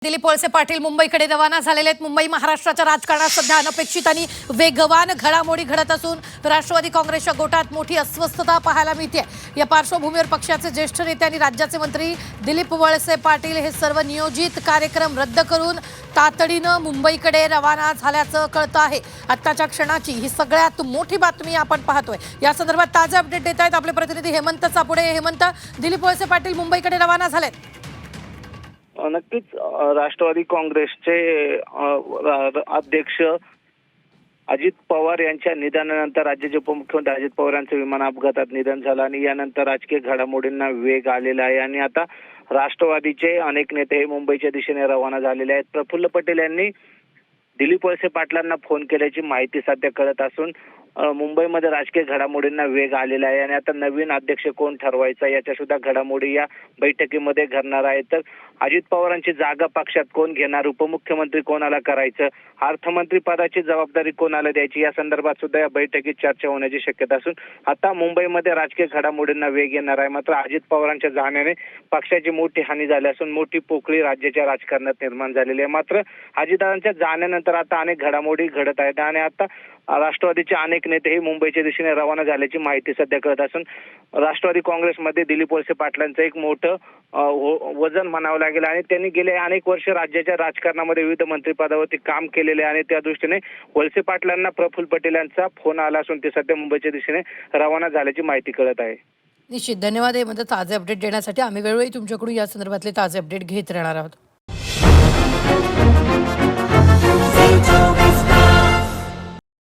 दिलीप वळसे पाटील मुंबईकडे रवाना झालेले आहेत। मुंबई महाराष्ट्राच्या राजकारणात सध्या अनपेक्षित आणि वेगवान घडामोडी घडत असून राष्ट्रवादी काँग्रेसच्या गोटात मोठी अस्वस्थता पाहायला मिळते। या पार्श्वभूमीवर पक्षाचे ज्येष्ठ नेते आणि राज्याचे मंत्री दिलीप वळसे पाटील हे सर्व नियोजित कार्यक्रम रद्द करून तातडीनं मुंबईकडे रवाना झाल्याचं कळतं आहे। आत्ताच्या क्षणाची ही सगळ्यात मोठी बातमी आपण पाहतोय। या संदर्भात ताजे अपडेट देत आहेत आपले प्रतिनिधी हेमंत चापुडे। हेमंत, दिलीप वळसे पाटील मुंबईकडे रवाना झालेत। नक्कीच राष्ट्रवादी काँग्रेसचे अध्यक्ष अजित पवार यांच्या निधनानंतर राज्याचे उपमुख्यमंत्री अजित पवार यांचं विमान अपघातात निधन झालं आणि यानंतर राजकीय घडामोडींना वेग आलेला आहे आणि आता राष्ट्रवादीचे अनेक नेते हे मुंबईच्या दिशेने रवाना झालेले आहेत। प्रफुल्ल पटेल यांनी दिलीप वळसे पाटलांना फोन केल्याची माहिती सध्या कळत असून मुंबईमध्ये राजकीय घडामोडींना वेग आलेला आहे आणि आता नवीन अध्यक्ष कोण ठरवायचा याच्या सुद्धा घडामोडी या बैठकीमध्ये घडणार आहेत। तर अजित पवारांची जागा पक्षात कोण घेणार, उपमुख्यमंत्री कोणाला करायचं, अर्थमंत्री पदाची जबाबदारी कोणाला द्यायची या संदर्भात सुद्धा या बैठकीत चर्चा होण्याची शक्यता असून आता मुंबईमध्ये राजकीय घडामोडींना वेग येणार आहे। मात्र अजित पवारांच्या जाण्याने पक्षाची मोठी हानी झाली असून मोठी पोकळी राज्याच्या राजकारणात निर्माण झालेली आहे। मात्र अजितदादांच्या जाण्यानंतर आता अनेक घडामोडी घडत आहेत आणि आता राष्ट्रवादीचे अनेक नेते हे मुंबईच्या दिशेने रवाना झाल्याची माहिती सध्या कळत असून राष्ट्रवादी काँग्रेसमध्ये दिलीप वळसे पाटलांचं एक मोठं वजन म्हणावं लागेल आणि त्यांनी गेले अनेक वर्ष राज्याच्या राजकारणामध्ये विविध मंत्रिपदावरती काम केलेले आणि त्या दृष्टीने वळसे पाटलांना प्रफुल्ल पटेल यांचा फोन आला असून ते सध्या मुंबईच्या दिशेने रवाना झाल्याची माहिती कळत आहे। निश्चित, धन्यवाद। हे ताजे अपडेट देण्यासाठी आम्ही वेळोवेळी तुमच्याकडून या संदर्भातले ताजे अपडेट घेत राहणार आहोत।